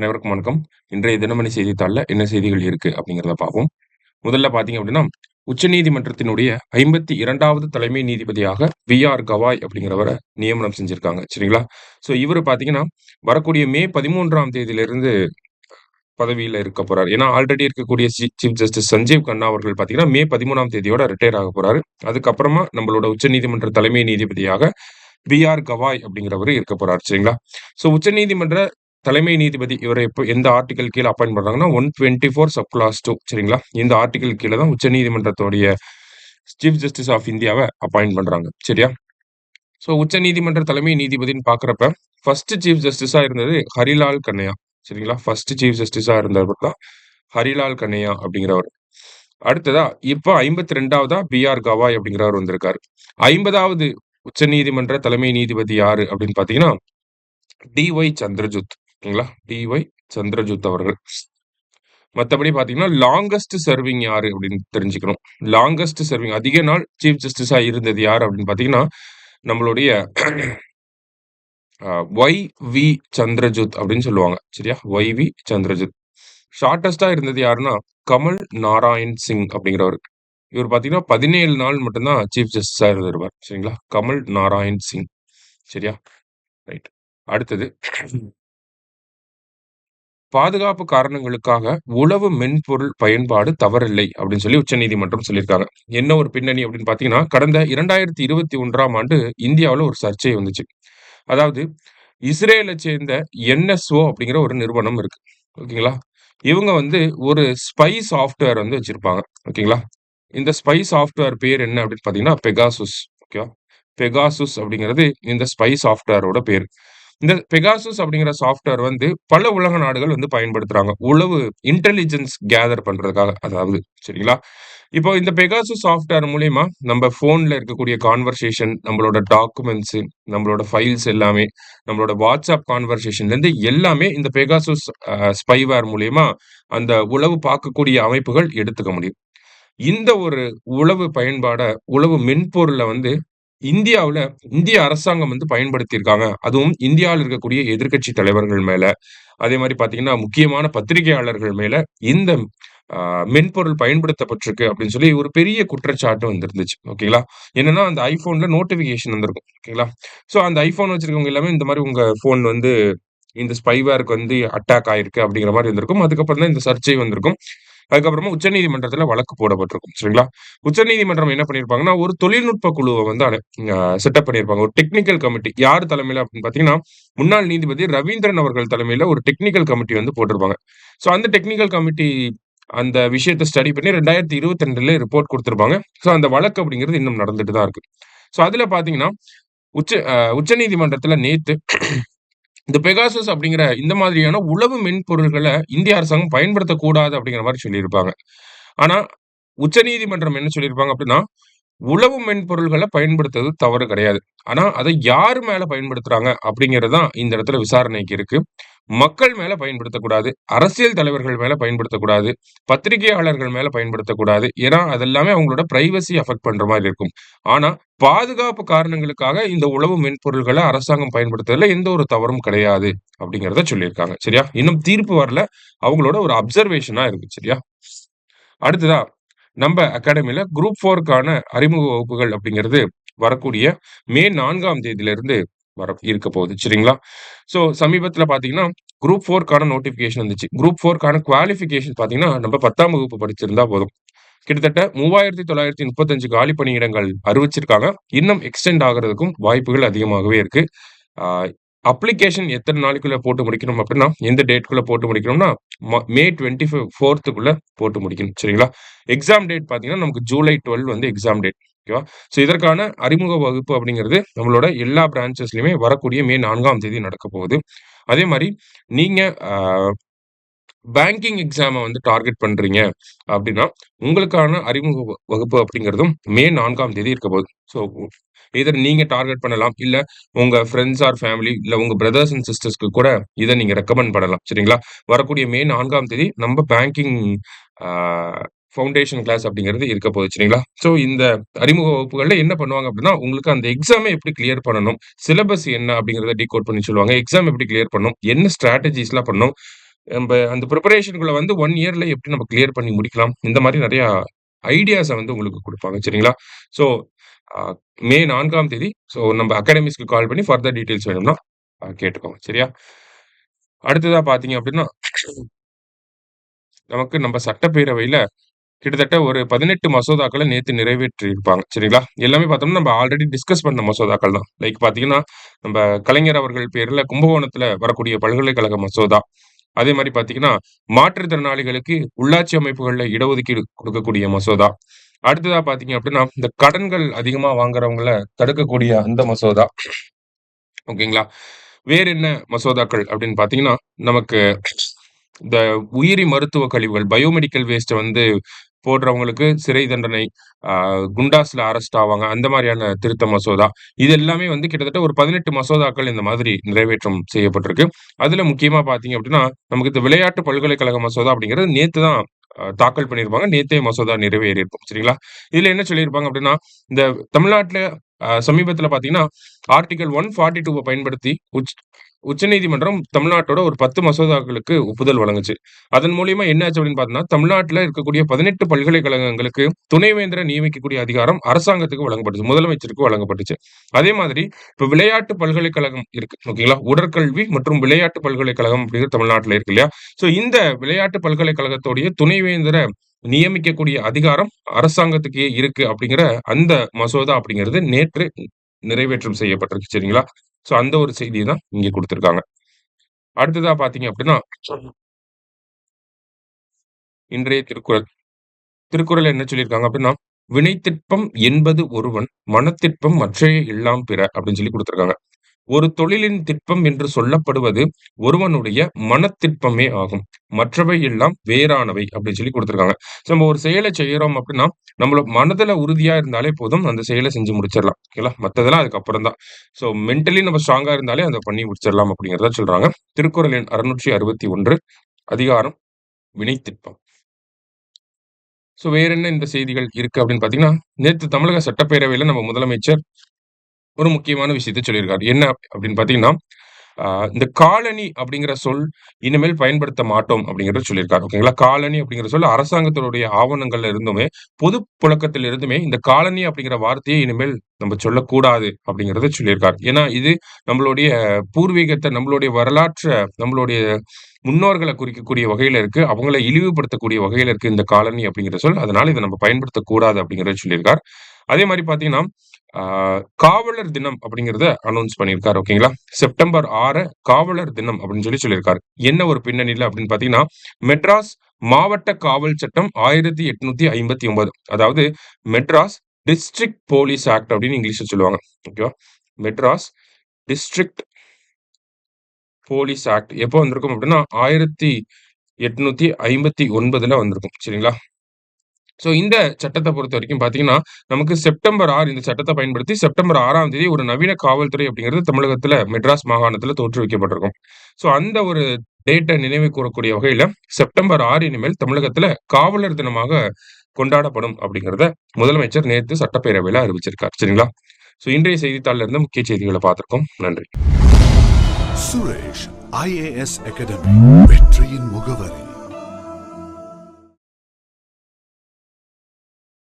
அனைவருக்கும் வணக்கம். இன்றைய தினமணி செய்தித்தாள்ல என்ன செய்திகள் இருக்கு அப்படிங்கிறத பார்ப்போம். முதல்ல பார்த்தீங்க அப்படின்னா, உச்சநீதிமன்றத்தினுடைய 52வது தலைமை நீதிபதியாக வி.ஆர். கவாய் அப்படிங்கிறவர நியமனம் செஞ்சிருக்காங்க. சரிங்களா? ஸோ இவரு பார்த்தீங்கன்னா, வரக்கூடிய மே 13ஆம் தேதியிலிருந்து பதவியில இருக்க போறாரு. ஏன்னா ஆல்ரெடி இருக்கக்கூடிய சீஃப் ஜஸ்டிஸ் சஞ்சீவ் கன்னா அவர்கள் பார்த்தீங்கன்னா, மே 13ஆம் தேதியோட ரிட்டயர் ஆக போறாரு. அதுக்கப்புறமா நம்மளோட உச்சநீதிமன்ற தலைமை நீதிபதியாக வி.ஆர். கவாய் அப்படிங்கிறவரு இருக்க போறாரு. சரிங்களா? ஸோ உச்சநீதிமன்ற தலைமை நீதிபதி இவர எப்ப எந்த ஆர்டிகிள் கீழ அப்பாயிண்ட் பண்றாங்கன்னா, 124 சப் கிளாஸ் 2 சரிங்களா? இந்த ஆர்டிகிள் கீழ தான் உச்சநீதிமன்றத்துடைய சீஃப் ஜஸ்டிஸ் ஆஃப் இந்தியாவ அப்பாயிண்ட் பண்றாங்க. சரியா? ஸோ உச்சநீதிமன்ற தலைமை நீதிபதின்னு பார்க்கிறப்ப, ஃபர்ஸ்ட் சீஃப் ஜஸ்டிஸா இருந்தது ஹரிலால் கன்னையா. சரிங்களா? ஃபர்ஸ்ட் சீஃப் ஜஸ்டிஸா இருந்தவர் தான் ஹரிலால் கன்னையா அப்படிங்கிறவர். அடுத்ததா இப்ப 52வதா பி.ஆர். கவாய் அப்படிங்கிறவர் வந்திருக்காரு. 50வது உச்சநீதிமன்ற தலைமை நீதிபதி யாரு அப்படின்னு பார்த்தீங்கன்னா, டி.ஒய். சந்திரசூட். ஓகேங்களா? டி.ஒய். சந்திரசூட் அவர்கள். மத்தபடி பார்த்தீங்கன்னா, லாங்கஸ்ட் சர்விங் யாரு அப்படின்னு தெரிஞ்சுக்கணும். லாங்கஸ்ட் சர்விங் அதிக நாள் சீஃப் ஜஸ்டிஸா இருந்தது யாரு அப்படின்னு பார்த்தீங்கன்னா, நம்மளுடைய ஒய்.வி. சந்திரசூட் அப்படின்னு சொல்லுவாங்க. சரியா? ஒய்.வி. சந்திரசூட். ஷார்ட்டஸ்ட்டா இருந்தது யாருன்னா, கமல் நாராயண் சிங் அப்படிங்கிறவரு. இவர் பார்த்தீங்கன்னா, 17 நாள் மட்டும் தான் சீஃப் ஜஸ்டிஸா இருந்திருப்பார். சரிங்களா? கமல் நாராயண் சிங். சரியா? ரைட். அடுத்தது பாதுகாப்பு காரணங்களுக்காக உளவு மென்பொருள் பயன்பாடு தவறில்லை அப்படின்னு சொல்லி உச்சநீதிமன்றம் சொல்லியிருக்காங்க. என்ன ஒரு பின்னணி அப்படின்னு பார்த்தீங்கன்னா, கடந்த 2021ஆம் ஆண்டு இந்தியாவுல ஒரு சர்ச்சை வந்துச்சு. அதாவது இஸ்ரேல சேர்ந்த என்எஸ்ஓ அப்படிங்கிற ஒரு நிறுவனம் இருக்கு. ஓகேங்களா? இவங்க வந்து ஒரு ஸ்பை சாஃப்ட்வேர் வந்து வச்சிருப்பாங்க. ஓகேங்களா? இந்த ஸ்பை சாஃப்ட்வேர் பேர் என்ன அப்படின்னு பார்த்தீங்கன்னா, பெகாசஸ். ஓகேவா? பெகாசஸ் அப்படிங்கிறது இந்த ஸ்பை சாஃப்ட்வேரோட பேரு. இந்த பெகாசஸ் அப்படிங்கிற சாஃப்ட்வேர் வந்து பல உலக நாடுகள் வந்து பயன்படுத்துறாங்க. உளவு இன்டெலிஜென்ஸ் கேதர் பண்றதுக்காக. அதாவது சரிங்களா? இப்போ இந்த பெகாசஸ் சாஃப்ட்வேர் மூலியமா நம்ம ஃபோன்ல இருக்கக்கூடிய கான்வர்சேஷன், நம்மளோட டாக்குமெண்ட்ஸ், நம்மளோட ஃபைல்ஸ் எல்லாமே, நம்மளோட WhatsApp கான்வர்சேஷன்லேருந்து எல்லாமே இந்த பெகாசஸ் ஸ்பைவேர் மூலியமா அந்த உளவு பார்க்கக்கூடிய அமைப்புகள் எடுத்துக்க முடியும். இந்த ஒரு உளவு பயன்பாட, உளவு மென்பொருள வந்து இந்தியாவுல இந்திய அரசாங்கம் வந்து பயன்படுத்தியிருக்காங்க. அதுவும் இந்தியாவுல இருக்கக்கூடிய எதிர்க்கட்சி தலைவர்கள் மேல, அதே மாரி பார்த்தீங்கன்னா, முக்கியமான பத்திரிகையாளர்கள் மேல இந்த அ மென்பொருள் பயன்படுத்தப்பட்டிருக்கு அப்படின்னு சொல்லி ஒரு பெரிய குற்றச்சாட்டு வந்திருந்துச்சு. ஓகேங்களா? என்னன்னா, அந்த iPhoneல நோட்டிஃபிகேஷன் வந்திருக்கும். ஓகேங்களா? ஸோ அந்த iPhone வச்சிருக்கவங்க எல்லாமே இந்த மாரி உங்க ஃபோன் வந்து இந்த ஸ்பைவேருக்கு வந்து அட்டாக் ஆயிருக்கு அப்படிங்கிற மாரி இருந்திருக்கும். அதுக்கப்புறம் தான் இந்த சர்ச்சை வந்திருக்கும். அதுக்கப்புறமா உச்சநீதிமன்றத்தில வழக்கு போடப்பட்டிருக்கும். சரிங்களா? உச்சநீதிமன்றம் என்ன பண்ணியிருப்பாங்கன்னா, ஒரு தொழில்நுட்ப குழுவ வந்து செட்டப் பண்ணியிருப்பாங்க. ஒரு டெக்னிக்கல் கமிட்டி. யார் தலைமையில அப்படின்னு பார்த்தீங்கன்னா, முன்னாள் நீதிபதி ரவீந்திரன் அவர்கள் தலைமையில ஒரு டெக்னிக்கல் கமிட்டி வந்து போட்டிருப்பாங்க. ஸோ அந்த டெக்னிக்கல் கமிட்டி அந்த விஷயத்த ஸ்டடி பண்ணி 2022ல ரிப்போர்ட் குடுத்திருப்பாங்க. ஸோ அந்த வழக்கு அப்படிங்கிறது இன்னும் நடந்துட்டு தான் இருக்கு. ஸோ அதுல பார்த்தீங்கன்னா, உச்சநீதிமன்றத்தில நேத்து இந்த பெகாசஸ் அப்படிங்கிற இந்த மாதிரியான உளவு மென்பொருள்கள இந்திய அரசாங்கம் பயன்படுத்தக்கூடாது அப்படிங்கிற மாரி சொல்லியிருப்பாங்க. ஆனா, உச்சநீதிமன்றம் என்ன சொல்லியிருப்பாங்க அப்படின்னா, உளவு மென்பொருள்கள பயன்படுத்துவது தவறு கிடையாது. ஆனா, அத யாரு மேல பயன்படுத்துறாங்க அப்படிங்கிறது தான் இந்த இடத்துல விசாரணைக்கு இருக்கு. மக்கள் மேல பயன்படுத்தக்கூடாது. அரசியல் தலைவர்கள் மேல பயன்படுத்தக்கூடாது. பத்திரிகையாளர்கள் மேல பயன்படுத்தக்கூடாது. ஏன்னா, அது எல்லாமே அவங்களோட பிரைவசி அஃபெக்ட் பண்ற மாரி இருக்கும். ஆனா, பாதுகாப்பு காரணங்களுக்காக இந்த உளவு மென்பொருள்கள அரசாங்கம் பயன்படுத்துறதுல எந்த ஒரு தவறும் கிடையாது அப்படிங்கிறத சொல்லியிருக்காங்க. சரியா? இன்னும் தீர்ப்பு வரல. அவங்களோட ஒரு அப்சர்வேஷனா இருக்கு. சரியா? அடுத்ததா நம்ப அகாடமில குரூப் 4க்கான அறிமுக வகுப்புகள் அப்படிங்கிறது வரக்கூடிய மே 4ஆம் தேதியிலிருந்து இருக்க போகுது. சரிங்களா? ஸோ சமீபத்தில பார்த்தீங்கன்னா, குரூப் 4க்கான நோட்டிஃபிகேஷன் வந்துச்சு. குரூப் 4க்கான குவாலிஃபிகேஷன் பார்த்தீங்கன்னா, நம்ம 10ஆம் வகுப்பு படிச்சிருந்தா போதும். கிட்டத்தட்ட 3935 காலி பணியிடங்கள் அறிவிச்சிருக்காங்க. இன்னும் எக்ஸ்டெண்ட் ஆகுறதுக்கும் வாய்ப்புகள் அதிகமாகவே இருக்கு. ஆ அப்ளிகேஷன் எத்தன நாளைக்குள்ள போட்டு முடிக்கணும் அப்டின்னா, எந்த டேட்க்குள்ள போட்டு முடிக்கணும்னா, மே 24க்குள்ள போட்டு முடிக்கணும். சரிங்களா? எக்ஸாம் டேட் பார்த்தீங்கன்னா, நமக்கு ஜூலை 12 வந்து எக்ஸாம் டேட். ஓகேவா? ஸோ இதற்கான அறிமுக வகுப்பு அப்படிங்கிறது நம்மளோட எல்லா பிரான்ச்சஸ்லயுமே வரக்கூடிய மே 4ஆம் தேதி நடக்கப் போகுது. அதே மாரி நீங்க அ பேங்கிங் எக்ஸாம வந்து டார்கெட் பண்றீங்க அப்டின்னா, உங்களுக்கான அறிமுக வகுப்பு அப்படிங்கிறதும் மே 4ஆம் தேதி இருக்க போகுது. ஸோ எய்தர் நீங்க டார்கெட் பண்ணலாம். இல்ல உங்க ஃபிரெண்ட்ஸ் ஆர் ஃபேமிலி இல்ல உங்க பிரதர்ஸ் அண்ட் சிஸ்டர்ஸ்க்கு கூட இத நீங்க ரெக்கமெண்ட் பண்ணலாம். சரிங்களா? வரக்கூடிய மே 4ஆம் தேதி நம்ம பேங்கிங் ஆ ஃபவுண்டேஷன் கிளாஸ் அப்படிங்கிறது இருக்க போகுது. சரிங்களா? ஸோ இந்த அறிமுக வகுப்புகள்ல என்ன பண்ணுவாங்க அப்டின்னா, உங்களுக்கு அந்த எக்ஸாம எப்படி கிளியர் பண்ணணும்? சிலபஸ் என்ன அப்படிங்கிறத டிகோட் பண்ணி சொல்லுவாங்க. எக்ஸாம் எப்படி கிளியர் பண்ணணும்? என்ன ஸ்ட்ராட்டஜிஸ்லாம் பண்ணணும்? நம்ப அந்த பிரிப்பரேஷன்குள்ள வந்து 1 இயர்ல எப்படி நம்ம கிளியர் பண்ணி முடிக்கலாம்? இந்த மாரி நெறையா ஐடியாஸ வந்து உங்களுக்கு குடுப்பாங்க. சரிங்களா? ஸோ, அ மே 4ஆம் தேதி நம்ம அகாடமிஸ்க்கு கால் பண்ணி ஃபர்தர் டீட்டெயில்ஸ் வேணும்னா கேட்டுக்கோங்க. சரியா? அடுத்ததா பார்த்தீங்க அப்படின்னா, நமக்கு நம்ம சட்டப்பேரவையில கிட்டத்தட்ட ஒரு 18 மசோதாக்கள நேத்து நிறைவேற்றியிருப்பாங்க. சரிங்களா? எல்லாமே பார்த்தோம்னா, நம்ம ஆல்ரெடி டிஸ்கஸ் பண்ண மசோதாக்கள் தான். லைக் பார்த்தீங்கன்னா, நம்ப கலைஞர் அவர்கள் பேர்ல கும்பகோணத்துல வரக்கூடிய பல்கலைக்கழக மசோதா. அதே மாரி பார்த்தீங்கன்னா, மாற்றுத்திறனாளிகளுக்கு உள்ளாட்சி அமைப்புகள்ல இடஒதுக்கீடு குடுக்கக்கூடிய மசோதா. அடுத்ததா பார்த்தீங்க அப்படின்னா, இந்த கடன்கள் அதிகமா வாங்குறவங்கள தடுக்கக்கூடிய அந்த மசோதா. ஓகேங்களா? வேற என்ன மசோதாக்கள் அப்படின்னு பார்த்தீங்கன்னா, நமக்கு இந்த உயிரி மருத்துவ கழிவுகள், பயோமெடிக்கல் வேஸ்ட்ட வந்து போடுறவங்களுக்கு சிறை தண்டனை, ஆ குண்டாஸ்ல அரெஸ்ட் ஆவாங்க. அந்த மாரியான திருத்த மசோதா. இது எல்லாமே வந்து கிட்டத்தட்ட ஒரு 18 மசோதாக்கள் இந்த மாதிரி நிறைவேற்றம் செய்யப்பட்டிருக்கு. அதுல முக்கியமா பார்த்தீங்க அப்படின்னா, நமக்கு இந்த விளையாட்டு பல்கலைக்கழக மசோதா அப்படிங்கிறது நேத்து தான் தாக்கல் பண்ணியிருப்பாங்க. நேத்தே மசோதா நிறைவேறியிருக்கும். சரிங்களா? இதுல என்ன சொல்லியிருப்பாங்க அப்படின்னா, இந்த தமிழ்நாட்டுல சமீபத்தில பார்த்தீங்கன்னா, ஆர்டிக்கிள் 142 பயன்படுத்தி உச்சநீதிமன்றம் தமிழ்நாட்டோட ஒரு 10 மசோதாக்களுக்கு ஒப்புதல் வழங்குச்சு. அதன் மூலியமா என்ன ஆச்சு அப்படின்னு பார்த்தீங்கன்னா, தமிழ்நாட்டுல இருக்கக்கூடிய 18 பல்கலைக்கழகங்களுக்கு துணைவேந்தர நியமிக்கக்கூடிய அதிகாரம் அரசாங்கத்துக்கு வழங்கப்பட்டுச்சு. முதலமைச்சருக்கு வழங்கப்பட்டுச்சு. அதே மாதிரி இப்ப விளையாட்டு பல்கலைக்கழகம் இருக்கு. ஓகேங்களா? உடற்கல்வி மற்றும் விளையாட்டு பல்கலைக்கழகம் அப்படிங்கிறது தமிழ்நாட்டுல இருக்கு இல்லையா? இந்த விளையாட்டு பல்கலைக்கழகத்துடைய துணைவேந்தர நியமிக்கக்கூடிய அதிகாரம் அரசாங்கத்துக்கே இருக்கு அப்படிங்கிற அந்த மசோதா அப்படிங்கிறது நேற்று நிறைவேற்றம் செய்யப்பட்டிருக்கு. சரிங்களா? அந்த ஒரு செய்திய தான் இங்க குடுத்திருக்காங்க. அடுத்ததா பார்த்தீங்க அப்படின்னா, இன்றைய திருக்குறள். திருக்குறள்ல என்ன சொல்லியிருக்காங்க அப்படின்னா, "வினைத்திட்பம் என்பது ஒருவன், மனத்திட்பம் மற்றைய எல்லாம் பிற" அப்படின்னு சொல்லி குடுத்திருக்காங்க. ஒரு தொழிலின் திட்பம் என்று சொல்லப்படுவது ஒருவனுடைய மனத்திட்பமே ஆகும். மற்றவை எல்லாம் வேறானவை அப்படின்னு சொல்லி குடுத்திருக்காங்க. நம்ம ஒரு செயல செய்யறோம் அப்படின்னா, நம்மள மனதுல உறுதியா இருந்தாலே போதும், அந்த செயல செஞ்சு முடிச்சிடலாம். ஓகேங்களா? மத்ததெல்லாம் அதுக்கப்புறம் தான். மென்டலி நம்ம ஸ்ட்ராங்கா இருந்தாலே அத பண்ணி முடிச்சிடலாம் அப்படிங்கிறத சொல்றாங்க. திருக்குறள் எண் 661 அதிகாரம் வினைத்திட்பம். வேற என்ன இந்த செய்திகள் இருக்கு அப்படின்னு பார்த்தீங்கன்னா, நேத்து தமிழக சட்டப்பேரவையில நம்ம முதலமைச்சர் ஒரு முக்கியமான விஷயத்த சொல்லியிருக்காரு. என்ன அப்படின்னு பார்த்தீங்கன்னா, அ இந்த காலனி அப்படிங்கிற சொல் இனிமேல் பயன்படுத்த மாட்டோம் அப்படிங்கிறத சொல்லியிருக்காரு. ஓகேங்களா? காலனி அப்படிங்கிற சொல் அரசாங்கத்தினுடைய ஆவணங்கள்ல இருந்துமே, பொது புழக்கத்தில் இருந்துமே இந்த காலனி அப்படிங்கிற வார்த்தையை இனிமேல் நம்ம சொல்லக்கூடாது அப்படிங்கிறத சொல்லியிருக்காரு. ஏன்னா, இது நம்மளுடைய பூர்வீகத்த, நம்மளுடைய வரலாற்ற, நம்மளுடைய முன்னோர்கள குறிக்கக்கூடிய வகையில இருக்கு. அவங்கள இழிவுபடுத்தக்கூடிய வகையில இருக்கு இந்த காலனி அப்படிங்கிற சொல். அதனால இத நம்ம பயன்படுத்தக்கூடாது அப்படிங்கிறத சொல்லியிருக்கார். அதே மாரி பார்த்தீங்கன்னா, ஆ காவலர் தினம் அப்படிங்கிறத அனவுன்ஸ் பண்ணியிருக்காரு. ஓகேங்களா? செப்டம்பர் 6 காவலர் தினம் அப்படின்னு சொல்லியிருக்காரு. என்ன ஒரு பின்னணியில அப்படின்னு பார்த்தீங்கன்னா, மெட்ராஸ் மாவட்ட காவல் சட்டம் 1859 அதாவது மெட்ராஸ் டிஸ்ட்ரிக்ட் போலீஸ் ஆக்ட் அப்படின்னு இங்கிலீஷ்ல சொல்லுவாங்க. ஓகேவா? மெட்ராஸ் டிஸ்ட்ரிக்ட் போலீஸ் ஆக்ட் எப்போ வந்திருக்கும் அப்படின்னா, 1859ல வந்திருக்கும். சரிங்களா? இந்த சட்டத்த பொறுத்தவரைக்கும் பார்த்தீங்கன்னா, நமக்கு செப்டம்பர் 6 இந்த சட்டத்த பயன்படுத்தி செப்டம்பர் 6ஆம் தேதி ஒரு நவீன காவல்துறை அப்படிங்கிறது தமிழகத்துல மெட்ராஸ் மாகாணத்துல தோற்றுவிக்கப்பட்டிருக்கும். அந்த ஒரு டேட்ட நினைவு கூரக்கூடிய வகையில செப்டம்பர் 6 இனிமேல் தமிழகத்துல காவலர் தினமாக கொண்டாடப்படும் அப்படிங்கிறத முதலமைச்சர் நேத்து சட்டப்பேரவையில அறிவிச்சிருக்கார். சரிங்களா? இன்றைய செய்தித்தாள்ல இருந்து முக்கிய செய்திகள பார்த்திருக்கோம். நன்றி. சுரேஷ் IAS அகாடமி வெற்றியின் முகவரி.